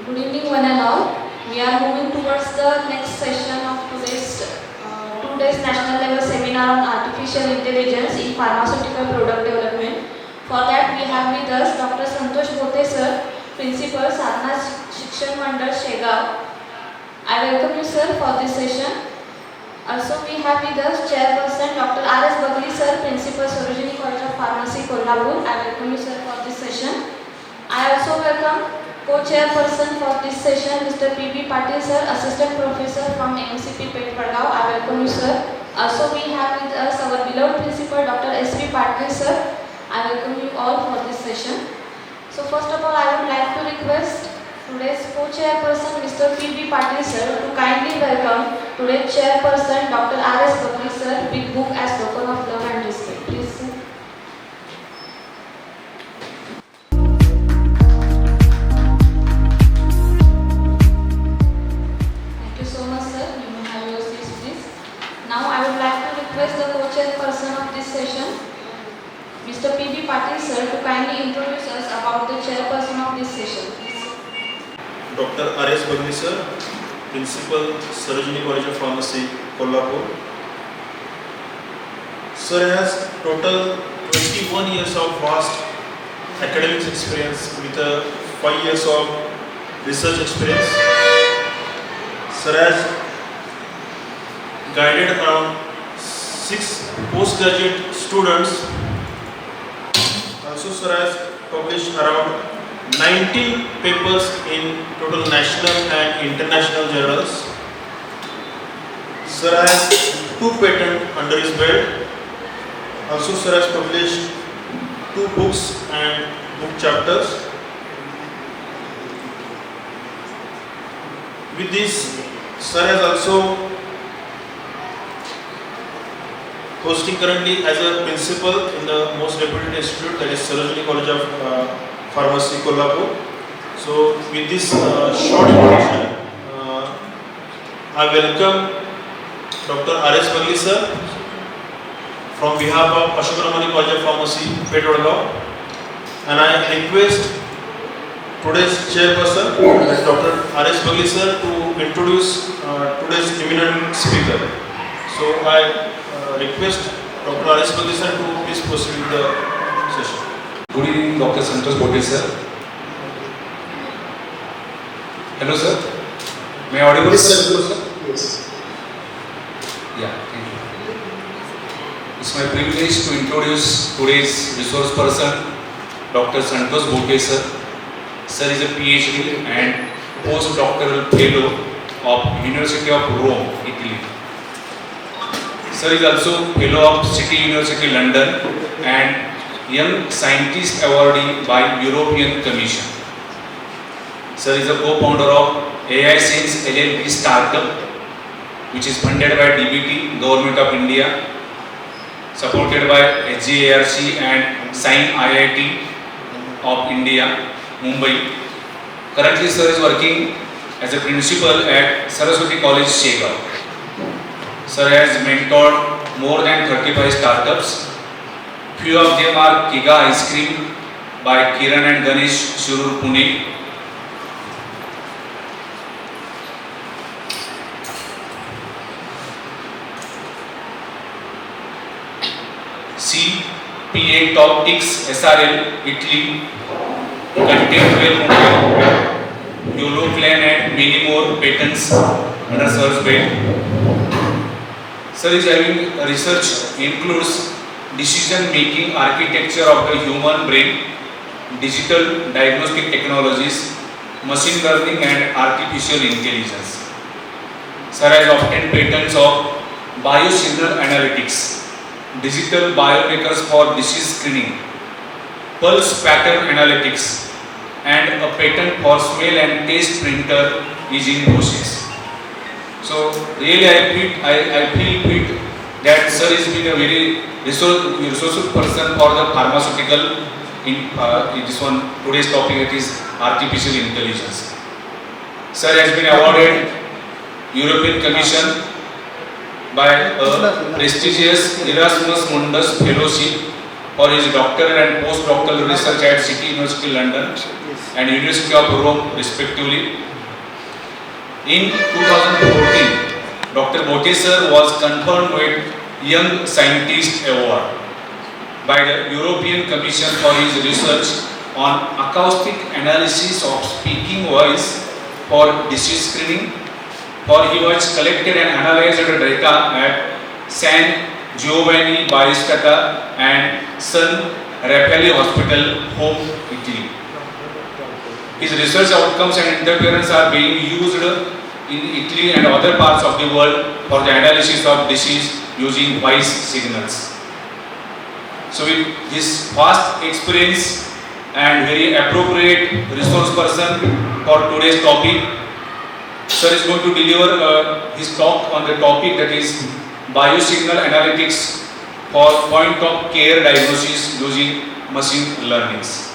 Good evening, one and all. We are moving towards the next session of today's national level seminar on artificial intelligence in pharmaceutical product development. For that, we have with us Dr. Santosh Bothe, sir, Principal, Sadhana Shikshan Mandal, Shegaon. I welcome you, sir, for this session. Also, we have with us Chairperson Dr. R.S. Bagli, sir, Principal, Sarojini College of Pharmacy, Kolhapur. I welcome you, sir, for this session. I also welcome co-chairperson for this session, Mr. P.B. Patil, sir, Assistant Professor from MCP Pet Padgaon. I welcome you, sir. Also, we have with us our beloved Principal, Dr. S.B. Patil, sir. I welcome you all for this session. So, first of all, I would like to request today's co-chairperson, Mr. P.B. Patil, sir, to kindly welcome today's chairperson, Dr. R.S. Bagli, sir, with book as token of love and respect. Please, sir. Thank you so much, sir. You may have your seats, please. Now, I would like to request the co-chairperson of this session, Mr. P.B. Patil, sir, to kindly introduce us about the chairperson of this session. Please. Dr. R.S. Bagli, sir, Principal, Sarojini College of Pharmacy, Kolhapur. Sir has total 21 years of vast academic experience with 5 years of research experience. Sir has guided around 6 postgraduate students. Also, sir has published around 19 papers in total national and international journals. Sir has 2 patents under his belt. Also, sir has published 2 books and book chapters. With this, sir has also hosting currently as a principal in the most reputed institute, that is Sarojini College of Pharmacy, Kolhapur. So, with this short introduction, I welcome Dr. R.S. Bagli, sir, from behalf of Ashokramani College of Pharmacy, Petrodagaon, and I request today's chairperson, Dr. R.S. Bagli, sir, to introduce today's eminent speaker. So, I request Dr. R.S. Bagli, sir, to please proceed with the session. Good evening, Dr. Santosh Bothe, sir. Hello, sir. May I audible? Yes, sir. Hello, sir. Yes. Yeah, thank you. It's my privilege to introduce today's resource person, Dr. Santosh Bothe, sir. Sir is a PhD and postdoctoral fellow of University of Rome, Italy. Sir is also fellow of City University London and Young Scientist Awardee by European Commission. Sir is a co-founder of AI Sense LLP startup, which is funded by DBT, Government of India, supported by SGARC and Sign IIT of India, Mumbai. Currently, sir is working as a principal at Saraswati College, Shegaon. Sir has mentored more than 35 startups. Few of them are Kiga Ice Cream by Kiran and Ganesh, Shurur, Pune. CPA Toptics SRL, Italy. Content Well Mumbai. YOLO Clan and many more patents under Sir's belt. Sir is having research includes decision-making architecture of the human brain, digital diagnostic technologies, machine learning and artificial intelligence. Sir has obtained patents of biosignal analytics, digital biomarkers for disease screening, pulse pattern analytics, and a patent for smell and taste printer is in process. So really I feel that sir has been a very resourceful person for the pharmaceutical in this one. Today's topic it is artificial intelligence. Sir has been awarded European Commission by a prestigious Erasmus Mundus Fellowship for his doctoral and postdoctoral research at City University London and University of Rome respectively. In 2014, Dr. Bothe sir was confirmed with Young Scientist Award by the European Commission for his research on acoustic analysis of speaking voice for disease screening, for he was collected and analyzed data at San Giovanni Battista and San Raffaele Hospital, Rome, Italy. His research outcomes and interference are being used in Italy and other parts of the world for the analysis of disease using voice signals. So with this vast experience and very appropriate resource person for today's topic, sir is going to deliver his talk on the topic that is biosignal analytics for point of care diagnosis using machine learnings.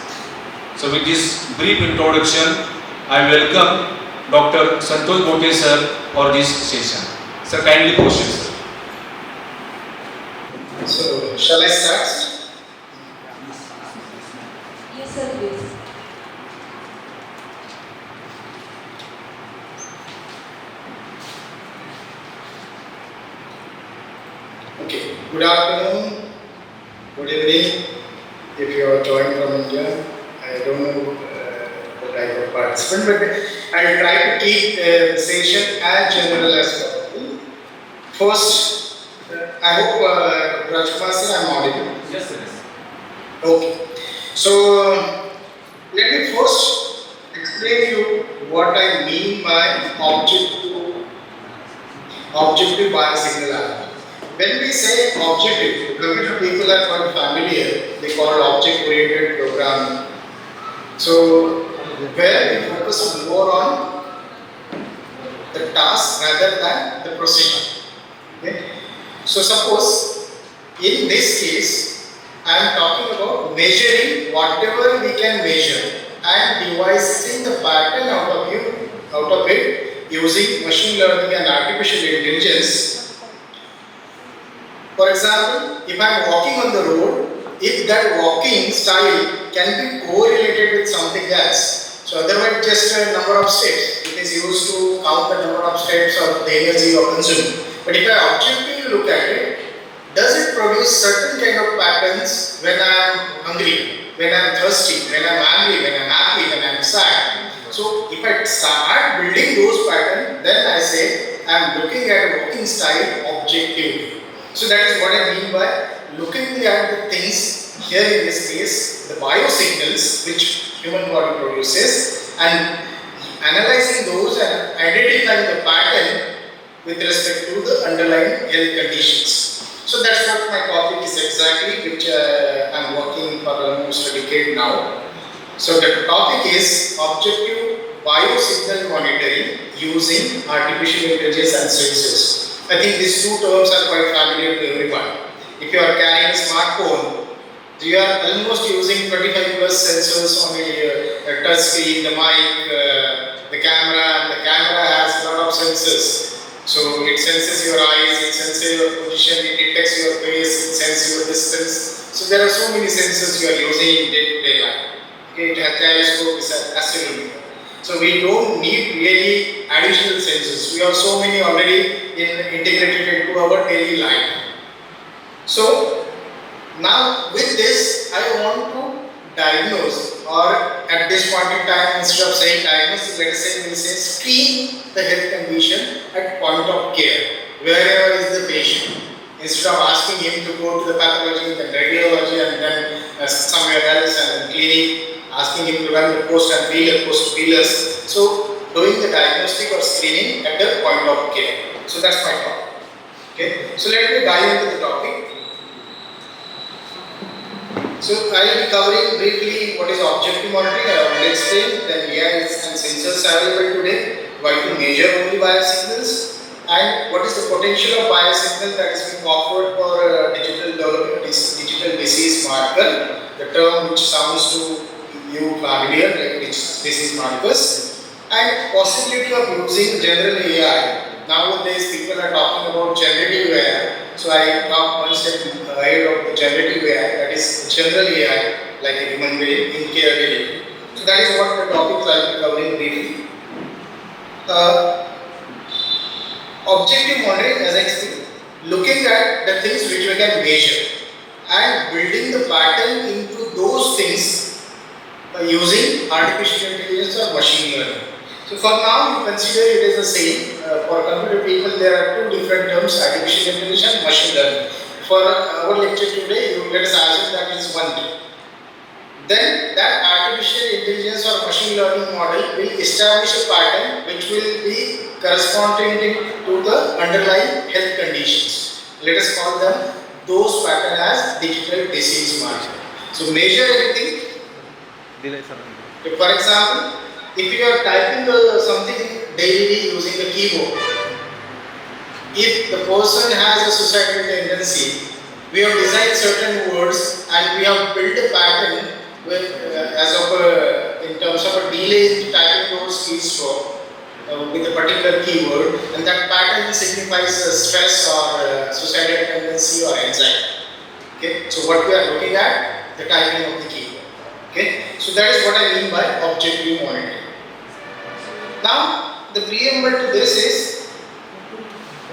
So with this brief introduction, I welcome Dr. Santosh Bothe sir for this session. Sir, kindly proceed, sir. So, shall I start? Yes, sir, please. Okay. Good afternoon, good evening. If you are joined from India, I don't know the type of participant, but I will try to keep the session as general as possible. First, I hope Rajkumar sir, I am audible. Yes, sir. Okay. So, let me first explain to you what I mean by objective biosignal analysis. When we say objective, computer people are quite familiar, they call object-oriented programming. So, where we focus more on the task rather than the procedure. Okay? So, suppose in this case, I am talking about measuring whatever we can measure and devising the pattern out of it using machine learning and artificial intelligence. For example, if I am walking on the road, if that walking style can be correlated with something else. So otherwise just a number of steps. It is used to count the number of steps or the energy you consume. But if I objectively look at it, does it produce certain kind of patterns when I am hungry, when I am thirsty, when I am angry, when I am happy, when I am sad? So if I start building those patterns, then I say I am looking at walking style objectively. So that is what I mean by looking at the things here in this case, the biosignals which human body produces and analyzing those and identifying the pattern with respect to the underlying health conditions. So that's what my topic is exactly, which I am working for almost a decade now. So the topic is objective biosignal monitoring using artificial intelligence and sensors. I think these two terms are quite familiar to everyone. If you are carrying a smartphone, you are almost using 25 plus sensors on a touch screen, the mic, the camera, and the camera has a lot of sensors. So it senses your eyes, it senses your position, it detects your face, it senses your distance. So there are so many sensors you are using in day-to-day life. Okay, it has gyroscope, it has accelerometer. So we don't need really additional sensors. We have so many already integrated into our daily life. So now with this, I want to diagnose, or at this point in time, instead of saying diagnose, let us say we say screen the health condition at point of care, wherever is the patient. Instead of asking him to go to the pathology, then radiology, and then somewhere else, and then clinic, asking him to run the post and feelers. So doing the diagnostic or screening at the point of care. So that's my topic. Okay. So let me dive into the topic. So I will be covering briefly what is objective monitoring. I already explained. Then AI and sensors available today. Why to measure only biosignals, and what is the potential of biosignal that is being offered for digital development, digital disease marker. The term which sounds to you familiar, like disease markers, and possibility of using general AI. Nowadays people are talking about generative AI. So I talk one step ahead of the generative AI, that is general AI, like a human being in care delivery. So that is what the topics I'll be covering briefly. Objective modeling, as I explained, looking at the things which we can measure and building the pattern into those things using artificial intelligence or machine learning. So for now, you consider it as the same. For computer people, there are two different terms: artificial intelligence and machine learning. For our lecture today, you let us assume that is one thing. Then that artificial intelligence or machine learning model will establish a pattern which will be corresponding to the underlying health conditions. Let us call them those pattern as digital disease marker. So measure everything. For example, if you are typing something daily using a keyboard, if the person has a suicidal tendency, we have designed certain words and we have built a pattern with, in terms of a delay in typing those keystroke with a particular keyword, and that pattern signifies stress or suicidal tendency or anxiety. Okay, so what we are looking at, the typing of the keyword. Okay, so that is what I mean by objective monitoring. Now, the preamble to this is,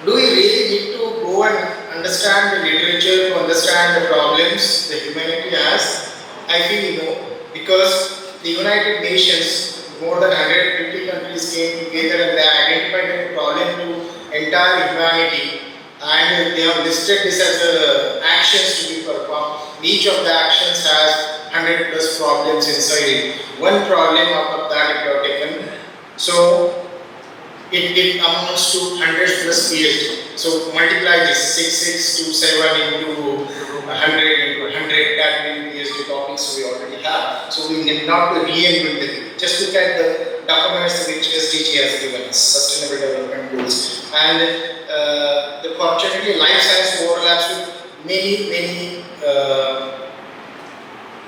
do we really need to go and understand the literature to understand the problems the humanity has? I feel no, because the United Nations, more than 150 countries came together and they identified a problem to entire humanity, and they have listed this as actions to be performed. Each of the actions has 100 plus problems inside it. One problem out of that if you have taken, so it amounts to 100 plus PhD. So multiply this 6627 into 100 into 100, that many PhD topics we already have. So we need not to reinvent the wheel. Just look at the documents which SDG has given us, Sustainable Development Goals. And fortunately, life science overlaps with many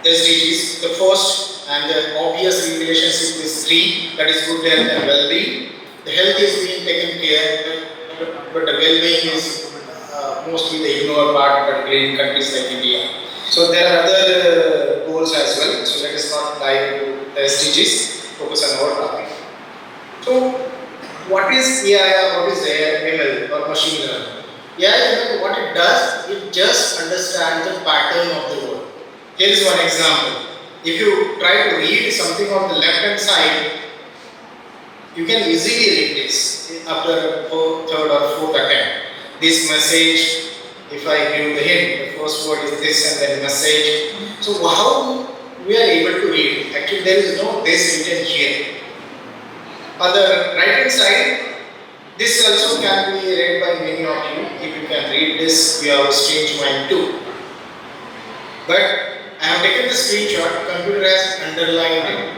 SDGs. The first and the obvious relationship is 3, that is good health and well-being. The health is being taken care, but the well-being is mostly the ignored part, particularly in countries like India. So there are other goals as well. So let us not dive into the SDGs, focus on our topic. So what is AI or what is ML or machine learning? AI, what it does, it just understands the pattern of the word. Here is one example. If you try to read something on the left hand side, you can easily read this after third or fourth attempt. This message, if I give the hint, the first word is this and then message. So how we are able to read? Actually, there is no this written here. On the right hand side, this also can be read by many of you. If you can read this, you have a strange mind too. But I have taken the screenshot, computer has underlined it.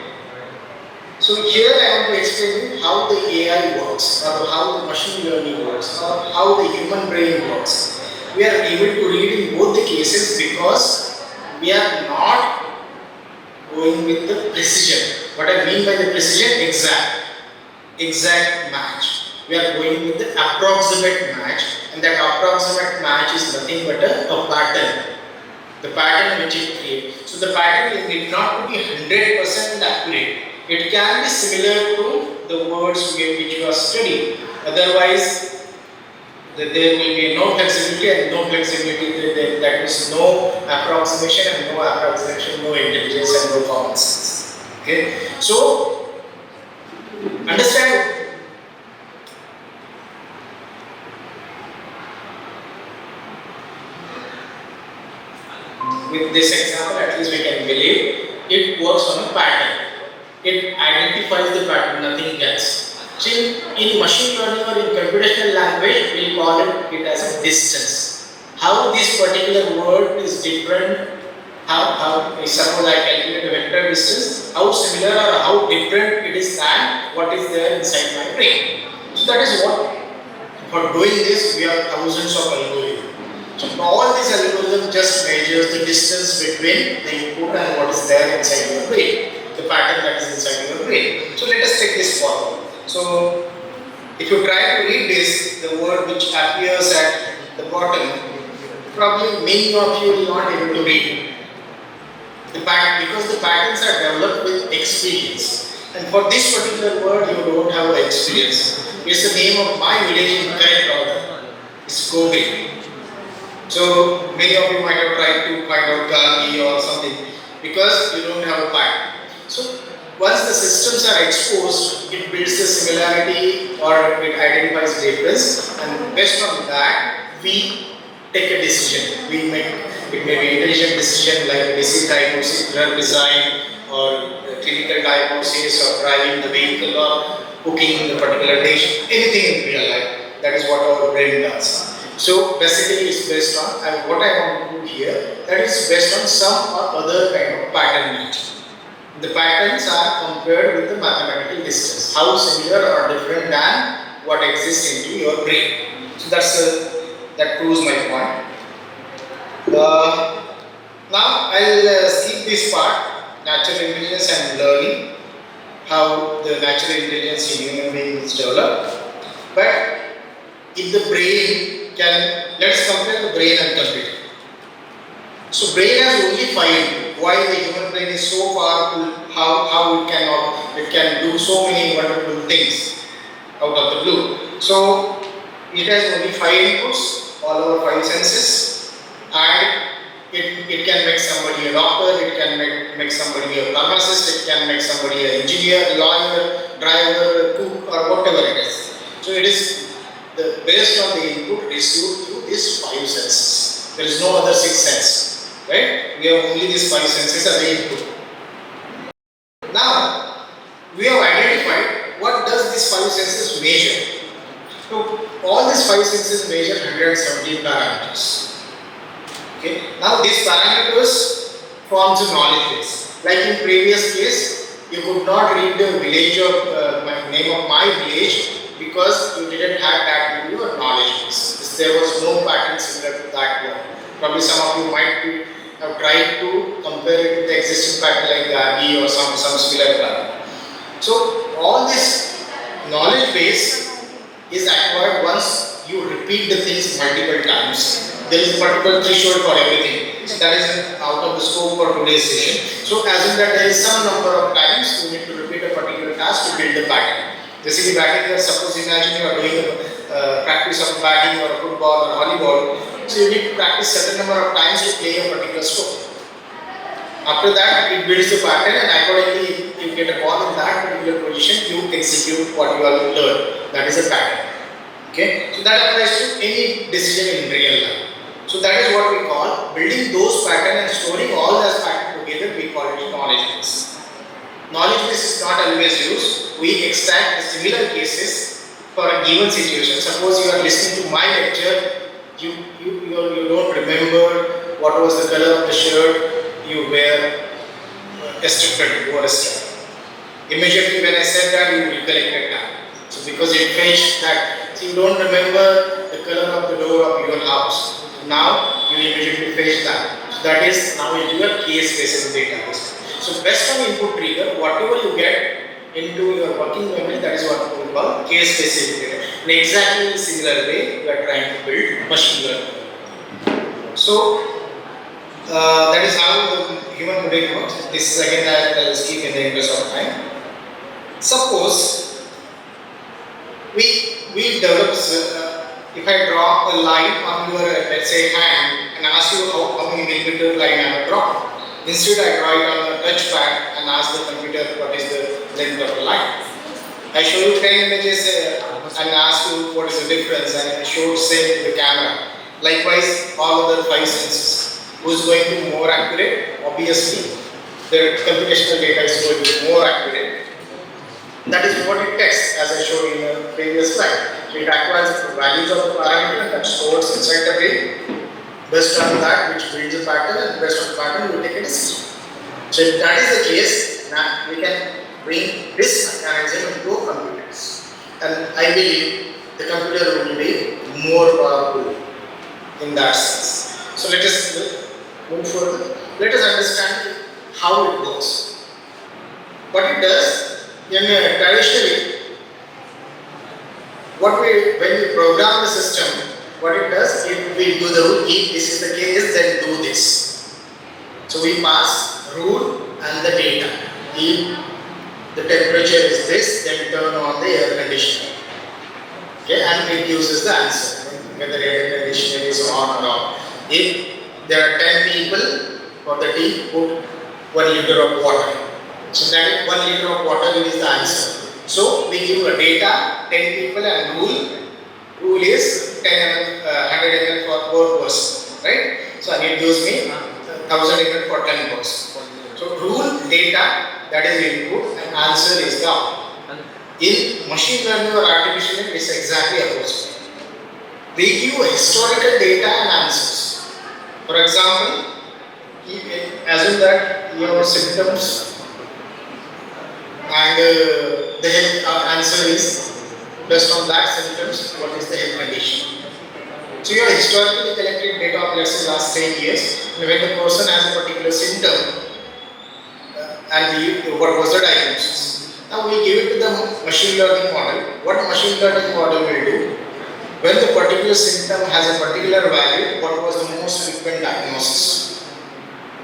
So here I want to explain how the AI works, or how the machine learning works, or how the human brain works. We are able to read in both the cases because we are not going with the precision. What I mean by the precision, exact match. We are going with the approximate match, and that approximate match is nothing but a pattern. The pattern which it creates. So the pattern need not to be 100% accurate. It can be similar to the words which you are studying. Otherwise, there will be no flexibility, and no flexibility, that means no approximation, and no approximation, no intelligence, and no common sense. Okay? So, understand. With this example, at least we can believe it works on a pattern. It identifies the pattern, nothing else. So in machine learning or in computational language, we call it as a distance. How this particular word is different, how suppose I calculate a vector distance, how similar or how different it is than what is there inside my brain. So that is what, for doing this, we have thousands of algorithms. So all these algorithms just measures the distance between the input and what is there inside your brain, the pattern that is inside your brain. So let us take this forward. So if you try to read this, the word which appears at the bottom, probably many of you will not able to read. Because the patterns are developed with experience. And for this particular word, you don't have the experience. It's the name of my village in correct order. It's Gobi. So many of you might have tried to find out Gandhi or something because you don't have a pattern. So once the systems are exposed, it builds the similarity or it identifies difference, and based on that, we take a decision. We make it may be intelligent decision like basic diagnosis, drug design, or clinical diagnosis, or driving the vehicle, or cooking the particular dish, anything in real life. That is what our brain does. So basically, it's based on what I want to do here. That is based on some or other kind of pattern matching. The patterns are compared with the mathematical distance. How similar or different than what exists into your brain. So that proves my point. Now I'll skip this part, natural intelligence and learning, how the natural intelligence in human beings is developed. But if the brain can, let's compare the brain and computer. So brain has only 5. Why the human brain is so powerful? How it can do so many wonderful things out of the blue. So it has only 5 inputs, all over 5 senses, and it can make somebody a doctor, it can make somebody a pharmacist, it can make somebody an engineer, lawyer, driver, cook, or whatever it is. So it is based on the input received through these 5 senses. There is no other 6 senses, right? We have only these 5 senses as the input. Now we have identified what does these 5 senses measure. So all these 5 senses measure 170 parameters. Okay. Now these parameters forms a knowledge base. Like in previous case, you could not read the village of name of my village because you didn't have that in your knowledge base. There was no pattern similar to that one. Probably some of you might have tried to compare it with the existing pattern like Gandhi or some similar pattern. So all this knowledge base is acquired once you repeat the things multiple times. There is a particular threshold for everything. So that is out of the scope for today's session. So assume that there is some number of times you need to repeat a particular task to build the pattern. Basically batting, suppose imagine you are doing a practice of batting or football or volleyball. So you need to practice certain number of times to play a particular stroke. After that, it builds the pattern, and accordingly you get a ball in that particular position, you execute what you have learned. That is a pattern. Okay? So that applies to any decision in real life. So that is what we call building those patterns and storing all those patterns together. We call it knowledge base. Knowledge base is not always used. We extract the similar cases for a given situation. Suppose you are listening to my lecture, you don't remember what was the color of the shirt you wear yesterday, you wore yesterday. Immediately when I said that, you recollected that. So because you fetched that, so you don't remember the color of the door of your house. Now you immediately fetch that. So that is now into your case-based database. So based on input trigger, whatever you get into your working memory, that is what we call case-specific data. In exactly similar way, we are trying to build machine learning. So that is how the human brain works. This is again I will skip in the interest of time. Suppose we develop. If I draw a line on your, let's say, hand and ask you how many millimeter line I have drawn, instead I draw it on a touchpad and ask the computer what is the length of the line. I show you 10 images and ask you what is the difference, and I show same to the camera. Likewise, all other 5 senses. Who is going to be more accurate? Obviously, the computational data is going to be more accurate. That is what it takes, as I showed in the previous slide. So it acquires the values of the parameter that stores inside the brain. Based on that, which builds a pattern, and based on the pattern, we take a decision. So if that is the case, now we can bring this mechanism into computers. And I believe the computer will be more powerful in that sense. So let us move further. Let us understand how it works. What it does, traditionally, when we program the system, what it does, if we do the rule, if this is the case, then do this. So we pass rule and the data. If the temperature is this, then turn on the air conditioner. Okay, and it uses the answer, whether air conditioner is on or off. If there are 10 people for the tea, put 1 liter of water. So that is 1 liter of water is the answer. So we give a data, 10 people, and rule is 10 100 ml for 4 person, right? So it gives me 1000 ml for 10 person. So rule, data, that is input, and answer is the output. In machine learning or artificial intelligence, it's exactly opposite. We give historical data and answers. For example, assume that you have symptoms and the health answer is based on that symptoms, what is the health condition. So you have historically collected data of let's say last 10 years, and when the person has a particular symptom and what was the diagnosis. Now we give it to the machine learning model. What machine learning model will do? When the particular symptom has a particular value, what was the most frequent diagnosis?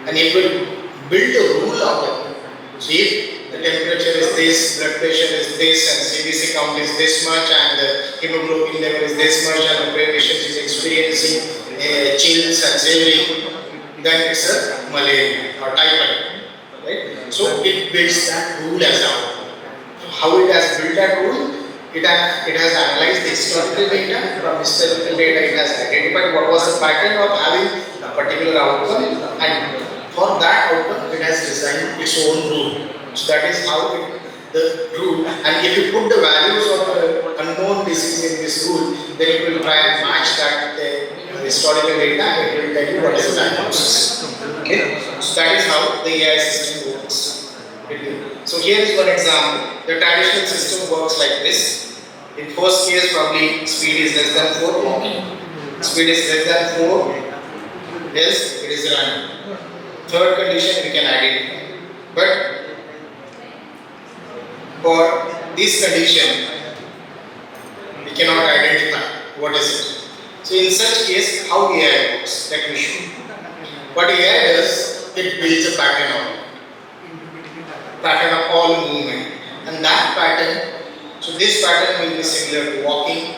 And it will build a rule out of it. So if the temperature is this, blood pressure is this, and CBC count is this much, and the hemoglobin level is this much, and the patient is experiencing chills and shivering, then it's a malaria or typhoid. Right? So it builds that rule as output. How it has built that rule? It has analyzed the historical data. From historical data, it has identified what was the pattern of having a particular outcome, and for that outcome, it has designed its own rule. So that is how the rule. And if you put the values of the unknown disease in this rule, then it will try and match that the historical data, and it will tell you what is the diagnosis. Okay, so that is how the AI system works. So here is one example. The traditional system works like this. In first case, probably speed is less than 4, walking. Speed is less than 4, yes, it is running. Third condition we can identify. But for this condition, we cannot identify what is it. So in such case, how AI works? Let me show you. What AI does, it builds a pattern of all movement, and that pattern, so this pattern will be similar to walking,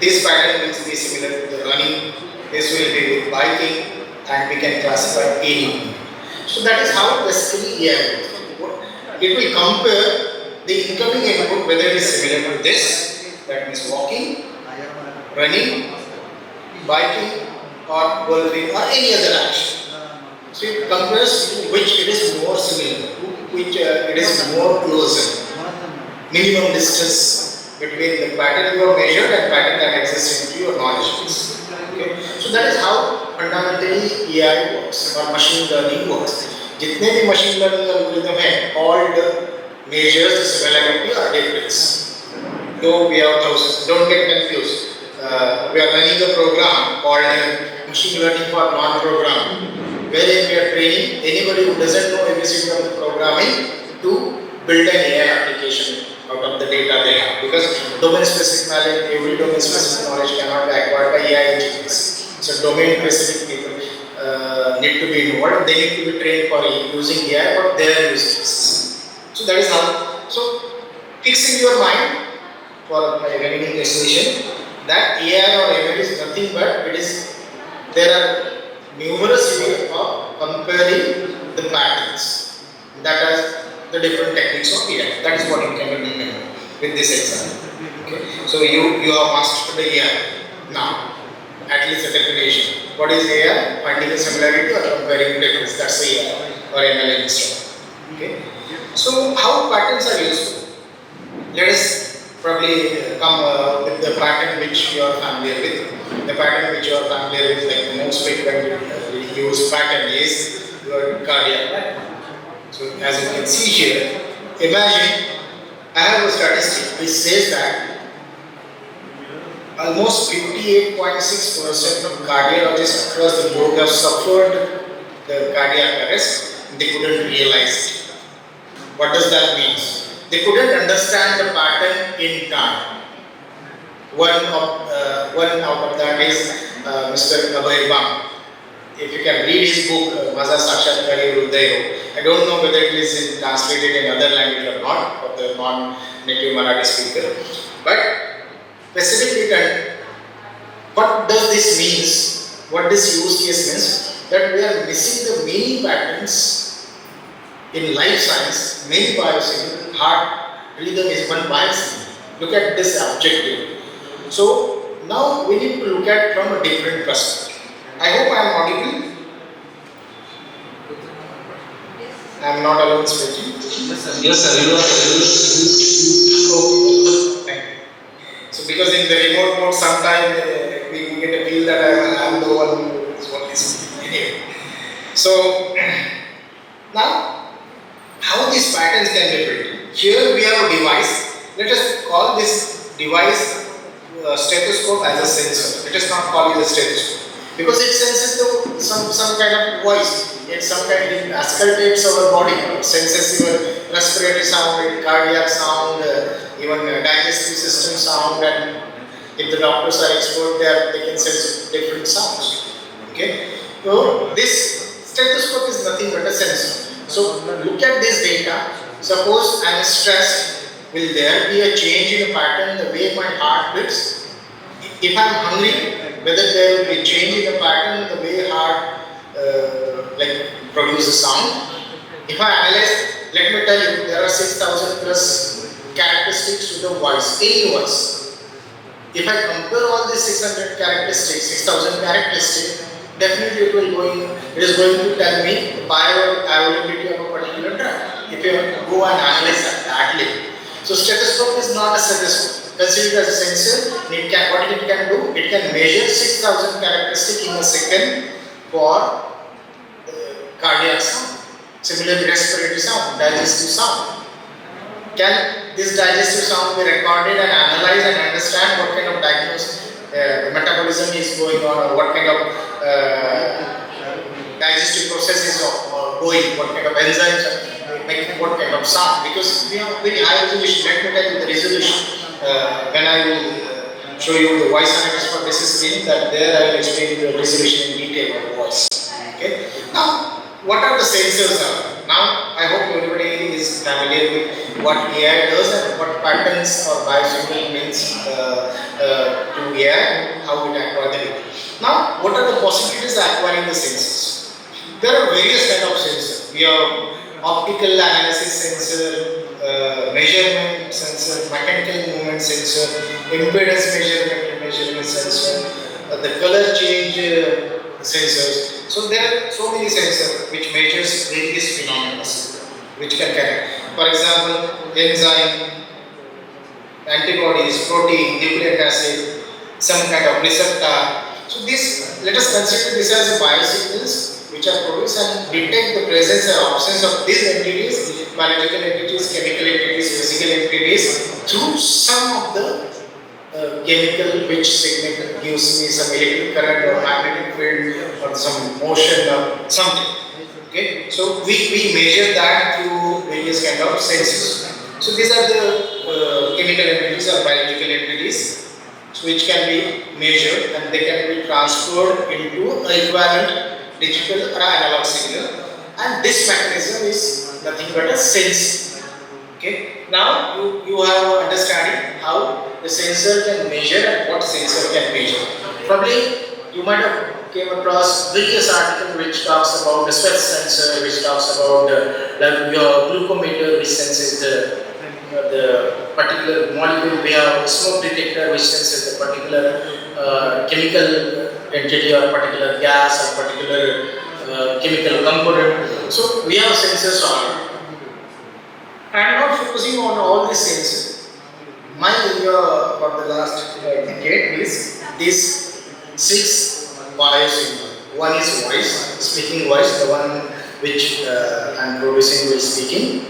this pattern will be similar to the running, this will be with biking, and we can classify any movement. So that is how basically AI works. It will compare the incoming input whether it is similar to this, that means walking, running, biking, or golfing, or any other action. So it compares to which it is more similar, which it is more closer. Minimum distance between the pattern you have measured and pattern that exists into your knowledge base. Okay? So that is how fundamentally AI works or machine learning works. जितने भी machine learning algorithm है, all the measures the similarity or difference. Though we have thousands, don't get confused. We are running a program called machine learning for non-programming, wherein we are training anybody who doesn't know ABCD of the programming to build an AI application out of the data they have. Because domain specific knowledge, every domain specific knowledge cannot be acquired by AI engineers. So domain specific people need to be involved. They need to be trained for using AI for their use cases. So that is how. So fix in your mind for my remaining explanation that AI or ML is nothing but there are numerous ways of comparing the patterns. That is the different techniques of AI. That is what you can remember with this example. Okay. So you have mastered the AI now, at least a definition. What is AI? Finding a similarity or comparing difference. That's the AI or ML instrument. Okay. So how patterns are useful? Let us probably come with the pattern which you are familiar with. The pattern which you are familiar with, like the most frequent used pattern is your cardiac pattern. So as you can see here, imagine I have a statistic which says that almost 58.6% of cardiologists across the globe have suffered the cardiac arrest. They couldn't realize it. What does that mean? They couldn't understand the pattern in time. one out of that is Mr. Abhay Bang. If you can read his book, Maza Sakshatkari Rudayo, I don't know whether it is translated in other language or not, for the non-native Marathi speaker. But specifically, what does this means? What this use case means? That we are missing the many patterns in life science, many biosignal, heart rhythm is one biosignal. Look at this objective. So now we need to look at from a different perspective. I hope I am audible. I am not alone speaking. Yes, sir. You are. Okay. Thank you. So because in the remote mode, sometimes we get a feel that I am the one who is what is speaking. Anyway. So now, how these patterns can be built? Here we have a device. Let us call this device stethoscope as a sensor. Let us not call it a stethoscope. Because it senses some kind of voice, it some kind of auscultates our body, it senses your respiratory sound, cardiac sound, even digestive system sound, and if the doctors are expert there, they can sense different sounds. Okay, so this stethoscope is nothing but a sensor. So look at this data. Suppose I am stressed, will there be a change in the pattern, the way my heart beats? If I am hungry, whether there will be change in the pattern, the way heart produces sound. If I analyze, let me tell you, there are 6,000 plus characteristics to the voice, any voice. If I compare all these 600 characteristics, 6,000 characteristics, definitely it is going to tell me the bioavailability of a particular drug. If you go and analyze that level. So stethoscope is not a stethoscope. Consider it as a sensor. What it can do, it can measure 6,000 characteristics in a second for cardiac sound. Similarly, respiratory sound, digestive sound. Can this digestive sound be recorded and analyzed and understand what kind of metabolism is going on, or what kind of digestive process is going, what kind of enzymes are making what kind of sound? Because we have very high resolution. Let me tell you the resolution. When I will show you the voice analysis for this screen, that there I will explain the resolution in detail of the voice. Okay. Now, what are the sensors are? Now, I hope everybody is familiar with what AI does and what patterns or biosignal means to AI and how it acquires the data. Now, what are the possibilities of acquiring the sensors? There are various kind of sensors. We have optical analysis sensor, measurement sensor, mechanical movement sensor, impedance measurement sensor, the color change sensors. So there are so many sensors which measures various phenomena which can carry. For example, enzyme, antibodies, protein, nucleic acid, some kind of receptor. So this, let us consider this as biosignals which are produced and detect the presence or absence of these entities, biological entities, chemical entities, physical entities through some of the chemical which signal gives me some electric current or magnetic field or some motion or something. Okay, so we measure that through various kind of sensors. So these are the chemical entities or biological entities which can be measured and they can be transferred into equivalent digital or analog signal, and this mechanism is nothing but a sense. Okay, now you have understanding how the sensor can measure and what sensor can measure. Probably you might have came across various articles which talks about the sweat sensor, which talks about your glucometer which senses the particular molecule. We have a smoke detector which senses the particular chemical entity or particular gas or particular chemical component. So we have sensors on it. I am not focusing on all these sensors. My area for the last decade is these 6 biosignals. One is voice, speaking voice, the one which I am producing while speaking.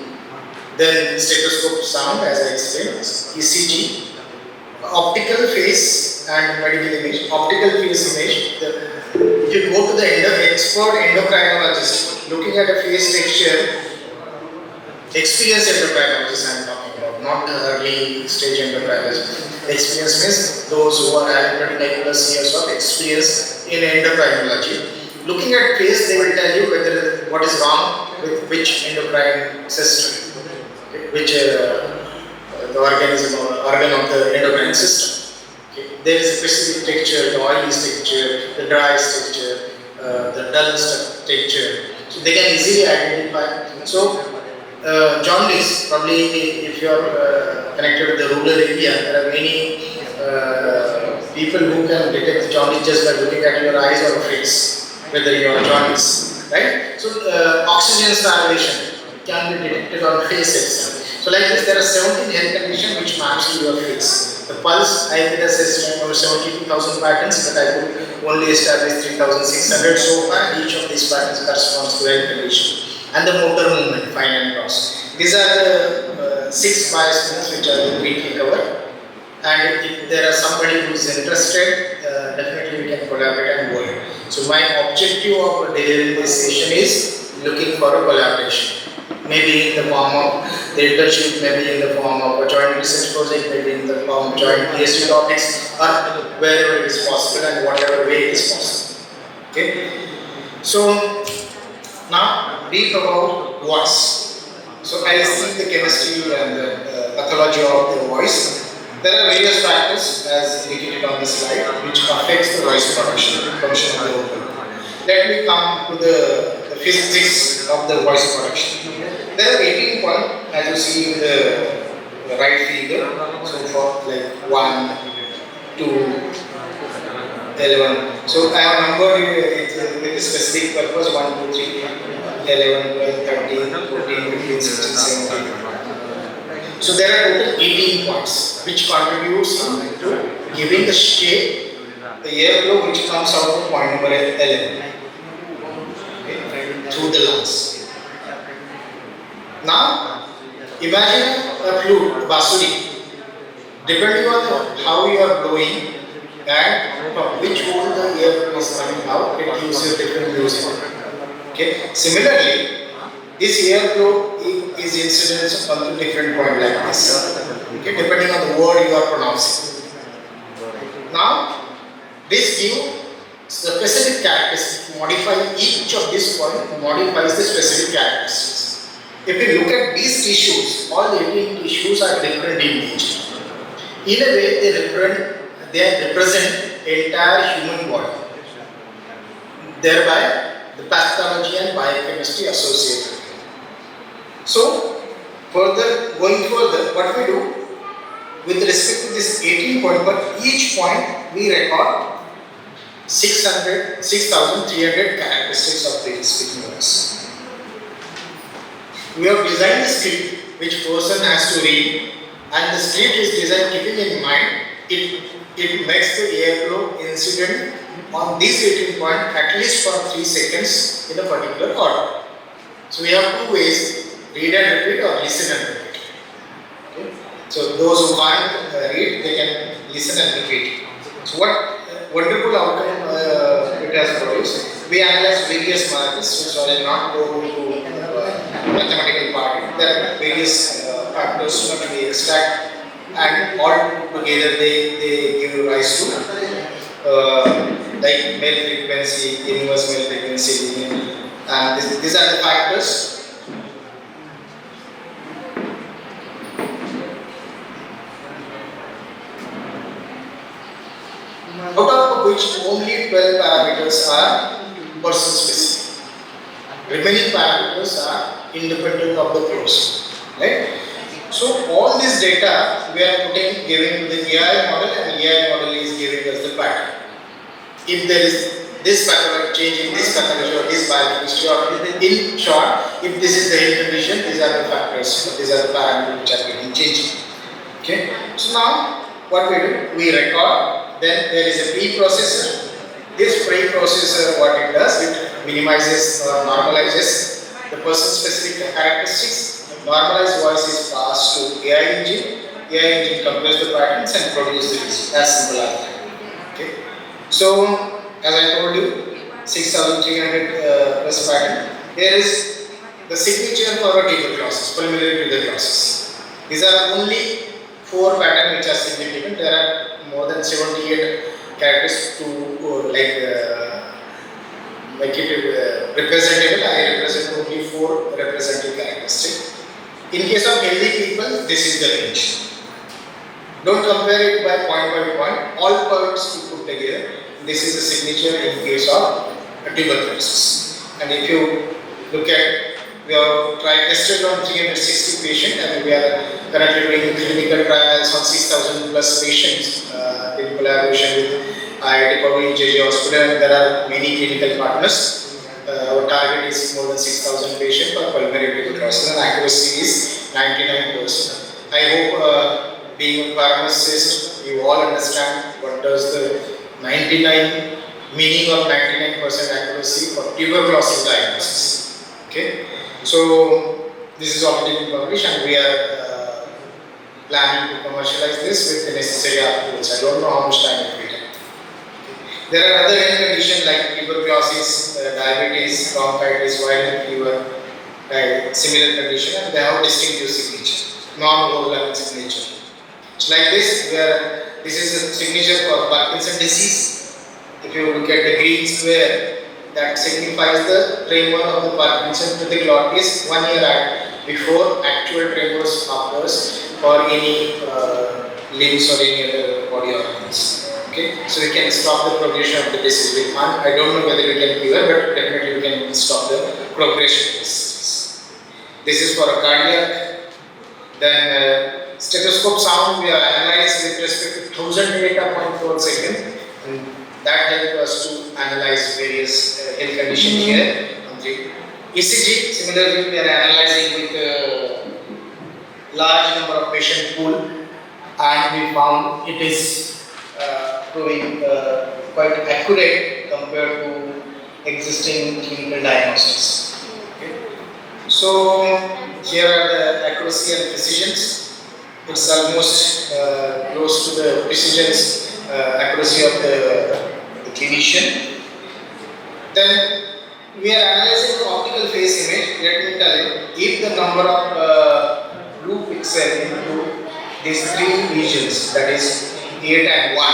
Then stethoscope sound, as I explained, ECG, optical phase and medical image. Optical phase image, if you go to the expert endocrinologist, looking at a face texture, experienced endocrinologist I am talking about. not early stage endocrinology. Experience means those who are having 25 plus years of experience in endocrinology. Looking at face, they will tell you whether what is wrong with which endocrine system, okay, which the organism or organ of the endocrine system. Okay. There is a specific texture, the oiliest texture, the driest texture, the dullest texture. So they can easily identify. So jaundice, probably if you are connected with the rural area, there are many people who can detect jaundice just by looking at your eyes or face, whether you are jaundice, right? So oxygen starvation can be detected on face itself. So like this, there are 17 health conditions which maps to your face. The pulse, I did assess over 72,000 patterns, but I could only establish 3,600 so far. Each of these patterns corresponds to health condition. And the motor movement, fine and gross. These are the 6 bias points which I will briefly cover. And if there are somebody who is interested, definitely we can collaborate and work. So my objective of delivering this session is looking for a collaboration. Maybe in the form of the internship, maybe in the form of a joint research project, maybe in the form of joint PhD topics, or wherever it is possible and whatever way it is possible. Okay. So now brief about voice. So I see the chemistry and the pathology of the voice. There are various factors as indicated on the slide which affects the voice production of the vocal. Let me come to the physics of the voice production. There are 18 points as you see in the right figure. So for like 1, 2, 11. So I have numbered it with a specific purpose 1, 2, 3, 11, 12, 13, 14, 15, 16, 17. So there are total 18 points which contributes to giving the shape, the airflow which comes out of point number 11, okay, through the lungs. Now imagine a flute, basuri. Depending on how you are blowing and from which hole the air is coming out, it gives you different music. Okay. Similarly, this airflow is incident on the different point like this. Okay, depending on the word you are pronouncing. Now, this gives the specific characteristics. Modify each of this point modifies the specific characteristics. If you look at these tissues, all the 18 tissues are different in nature. In a way, they represent entire human body. Thereby, the pathology and biochemistry associated. So, going further, what we do with respect to this 18 point, but each point we record 6,300 characteristics of the speaking voice. We have designed a script which person has to read, and the script is designed keeping in mind it makes the airflow incident on this 18 point at least for 3 seconds in a particular order. So we have 2 ways, read and repeat or listen and repeat. Okay. So those who can't read, they can listen and repeat. So what wonderful outcome it has produced. We analyze various markers, so I will not go into mathematical part. There are various factors which we extract, and all together they give rise to like male frequency, inverse male frequency, and these are the factors. Out of which only 12 parameters are person specific. Remaining parameters are independent of the person. Right? So all this data we are giving to the AI model, and AI model is giving us the pattern. If there is this pattern change in this pathology or this biochemistry, or in short, if this is the health condition, these are the factors, these are the parameters which are getting changed. Okay. So now what we do, we record. Then there is a preprocessor. This preprocessor, what it does, it minimizes or normalizes the person-specific characteristics. Normalized voice is passed to AI engine. AI engine compares the patterns and produces the result. As simple as that. Okay. So, as I told you, 6,300 pattern. Here is the signature for a tuberculosis, pulmonary tuberculosis. These are only 4 patterns which are significant. There are more than 78 characters to make it representable. I represent only 4 representative characteristics. In case of healthy people, this is the range. Don't compare it by point. All points you put together. This is the signature in case of tuberculosis. And if you look at, we have tested on 360 patients, and we are currently doing clinical trials on 6,000 plus patients in collaboration with IIT Puri, JJ Hospital, and there are many clinical partners. Our target is more than 6,000 patients for pulmonary tuberculosis, and accuracy is 99%. I hope, being a pharmacist, you all understand what does the 99 meaning of 99% accuracy for tuberculosis diagnosis. Okay, so this is already been published, and we are planning to commercialize this with the necessary approvals. I don't know how much time it will take. There are other health conditions like tuberculosis, diabetes, bronchitis, viral fever, similar condition, and they have distinctive signature, non-overlapping signature. So like this, where this is a signature for Parkinson's disease. If you look at the green square, that signifies the tremor of the Parkinson to the glottis 1 year before actual tremors occurs for any limbs or any other body organs. Okay, so we can stop the progression of the disease. I don't know whether we can cure, but definitely we can stop the progression of disease. This is for a cardiac. Then stethoscope sound we are analyzed with respect to 1000 data point per second, and that helps us to analyze various health conditions here. ECG, similarly, we are analyzing with a large number of patient pool, and we found it is proving quite accurate compared to existing clinical diagnostics. Okay. So here are the accuracy and precisions. It's almost close to the precision accuracy of the clinician. Then we are analyzing the optical phase image. Let me tell you, if the number of blue pixels into these 3 regions, that is 8 and 1,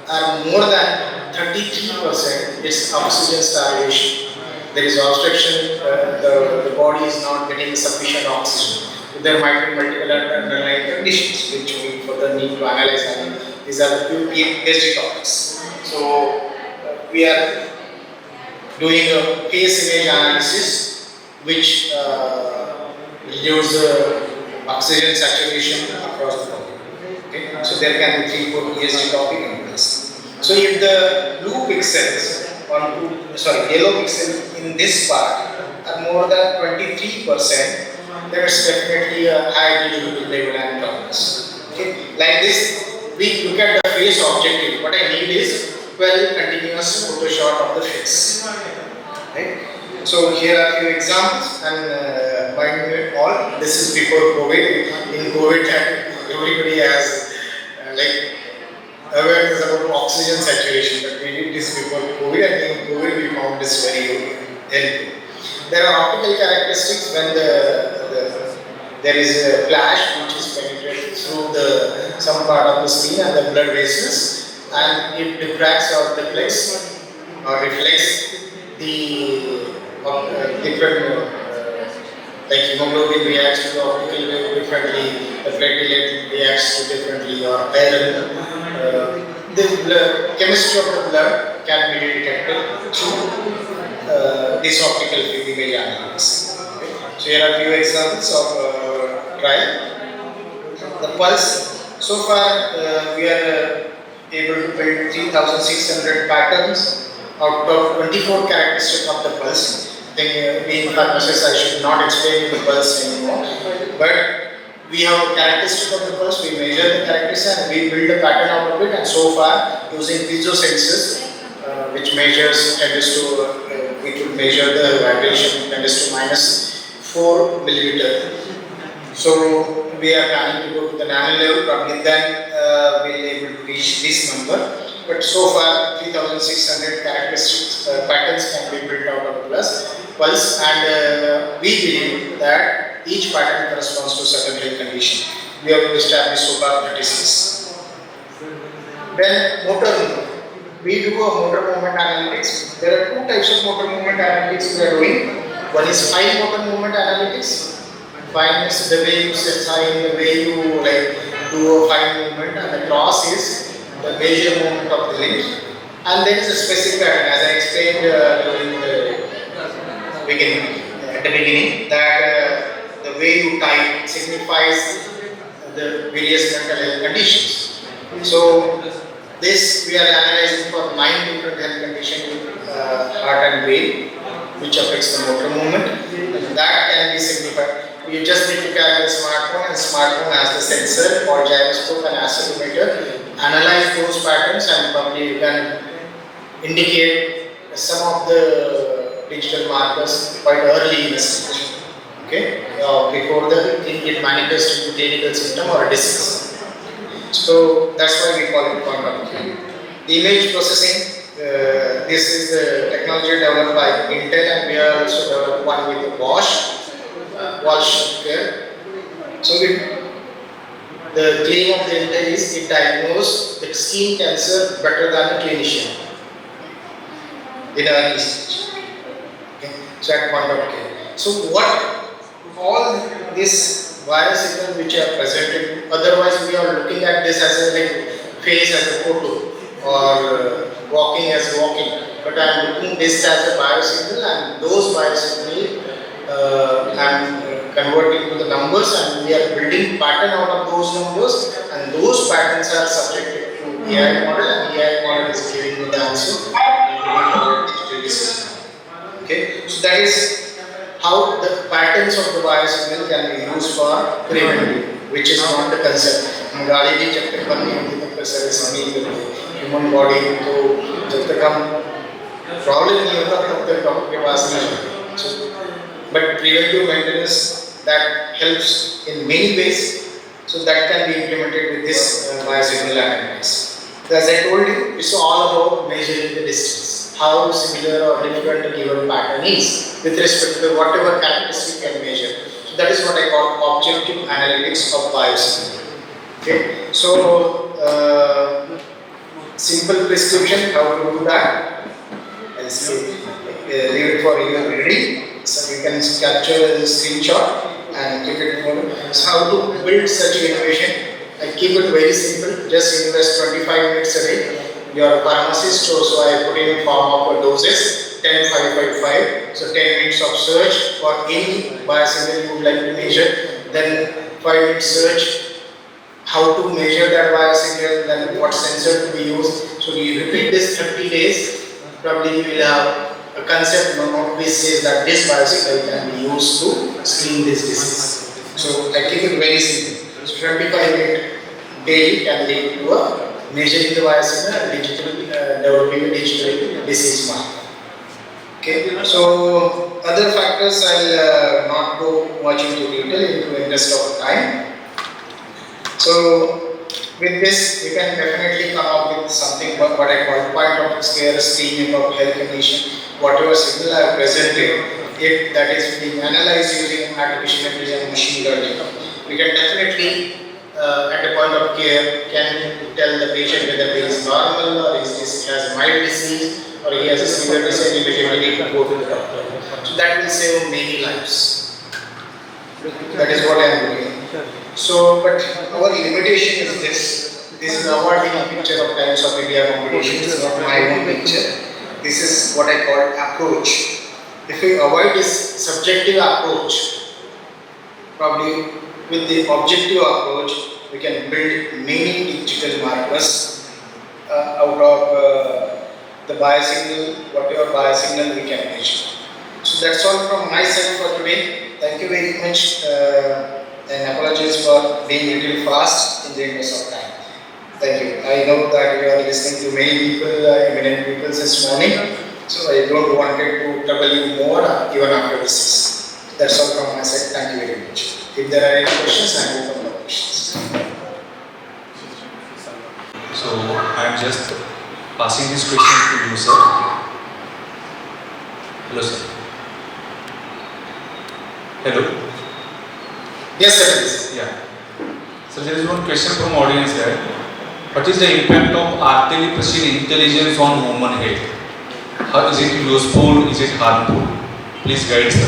are more than 33%, it's oxygen starvation. There is obstruction, the body is not getting sufficient oxygen. There might be multiple underlying conditions which we further need to analyze, and these are the 2 basic topics. So we are doing a phase image analysis which reduces the oxygen saturation across the body. Okay? So there can be 3-4 ESG topic in this. So if the blue pixels yellow pixels in this part are more than 23%, there's definitely a high diluted level and tolerance. Okay? Like this, we look at the face objective. What I need is 12 continuous photo shot of the face. Right? So here are a few examples, and mind you all, this is before COVID. In COVID time, everybody has awareness about oxygen saturation, but we did this before COVID, and in COVID we found this very helpful. There are optical characteristics when there is a flash which is penetrated through some part of the skin and the blood vessels, and it diffracts or deflects the different like hemoglobin reacts to the optical wave differently, the platelet reacts to differently, or iron. The chemistry of the blood can be detected through this optical image analysis. Okay. So here are a few examples of trial. The pulse. So far we are able to build 3,600 patterns out of 24 characteristics of the pulse. Being pharmacist, I should not explain the pulse anymore. But we have a characteristic of the pulse, we measure the characteristics and we build a pattern out of it. And so far, using piezo sensors, which measures we could measure the vibration -4 millimeter. So we are planning to go to the nano level. Probably then we'll be able to reach this number. But so far, 3,600 characteristics patterns can be built out of the pulse, and we believe that each pattern corresponds to certain health condition. We have established SOCA 36. Then motor movement. We do a motor movement analytics. There are two types of motor movement analytics we are doing. One is fine motor movement analytics. Fine is the way you set sign, the way you like do a fine movement, and the cross is the major movement of the limb. And there is a specific pattern, as I explained during the beginning, that the way you type signifies the various mental health conditions. So this we are analyzing for 9 different health conditions, heart and brain, which affects the motor movement. And that can be signified. You just need to carry the smartphone, and smartphone has the sensor or gyroscope and accelerometer. Analyze those patterns, and probably you can indicate some of the digital markers quite early in the stage. Okay, before it manifests into clinical symptom or disease. So that's why we call it quantum. The image processing. This is the technology developed by Intel, and we are also developed one with Bosch. Here. So the claim of the Intel is it diagnosed the skin cancer better than a clinician in early stage. Okay. So at point of care. So what all this virus signals which are presented, otherwise we are looking at this as a like face as a photo or walking as walking, but I am looking this as a biosignal, and those biosignals I am converting to the numbers, and we are building pattern out of those numbers, and those patterns are subjected to AI model, and AI model is giving me the answer. Okay, so that is how the patterns of the biosignal can be used for preventive, which is not the concept. गाड़ी की जब तक बंद नहीं होती तब तक service नहीं होती, ह्यूमन बॉडी को जब तक हम प्रॉब्लम नहीं होता तब तक डॉक्टर के पास नहीं जाते. So, but preventive maintenance that helps in many ways, so that can be implemented with this biosignal analytics. As I told you, it's all about measuring the distance, how similar or different a given pattern is with respect to whatever characteristic you can measure. So that is what I call objective analytics of biosignal. Okay, so simple prescription, how to do that? I'll say, leave it for your reading. So you can capture a screenshot and keep it for. So how to build such innovation? I keep it very simple. Just invest 25 minutes a day. You are a pharmacist, so I put in form of doses 10, 5, 5, 5. So 10 minutes of search for any biosignal you would like to measure. Then 5-minute search. How to measure that biosignal, then what sensor to be used. So you repeat this 30 days, probably you will have a concept which says that this biosignal can be used to screen this disease. So I keep it very simple. So 25-minute daily can lead to a measuring the biosignal and developing a digital disease marker. Okay, so other factors I'll not go much into detail into the interest of time. So with this, you can definitely come up with something what I call point of care screening of health condition. Whatever signal I have presented, if that is being analyzed using artificial intelligence and machine learning, we can definitely at the point of care can tell the patient whether he is normal or he has a mild disease or he has a severe disease and immediately need to go to the doctor. So that will save many lives. That is what I am doing. So, but our limitation is this. This is awarding a picture of Times of India competition. It's not my own picture. This is what I call approach. If we avoid this subjective approach, probably with the objective approach, we can build many digital markers out of the biosignal, whatever biosignal we can measure. So that's all from my side for today. Thank you very much. And apologies for being a little fast in the interest of time. Thank you. I know that you are listening to many people, eminent people this morning, so I don't want to trouble you more even after this. That's all from my side. Thank you very much. If there are any questions, I will come to questions. So I am just passing this question to you, sir. Hello, sir. Hello. Yes, sir. Please. Yeah. So there is one question from audience here. What is the impact of artificial intelligence on human health? How is it useful? Is it harmful? Please guide, sir.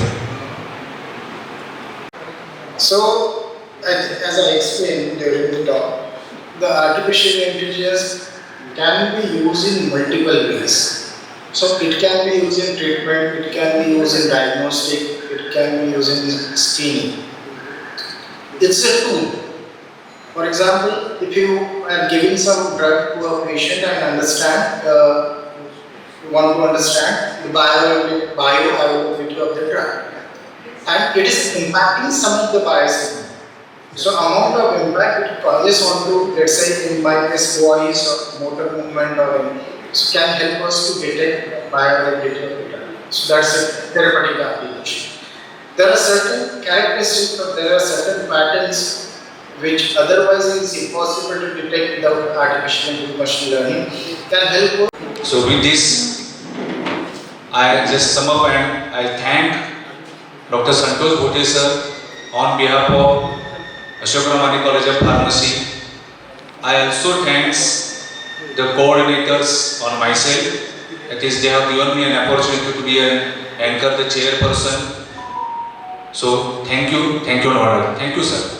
So, as I explained during the talk, the artificial intelligence can be used in multiple ways. So, it can be used in treatment, it can be used in diagnostic, it can be used in screening. It's a tool. For example, if you are giving some drug to a patient and you want to understand the bioavailability of the drug, and it is impacting some of the bias. So amount of impact it causes on to, let's say in my case, voice or motor movement or any, so can help us to detect bioavailability of the drug. So that's a therapeutic application. There are certain characteristics or there are certain patterns which otherwise is impossible to detect without artificial and machine learning can help. So with this, I just sum up and I thank Dr. Santosh Bothe sir on behalf of Ashok Ramani College of Pharmacy. I also thanks the coordinators on myself. That is, they have given me an opportunity to be an anchor, the chairperson. So thank you and order. Thank you, sir.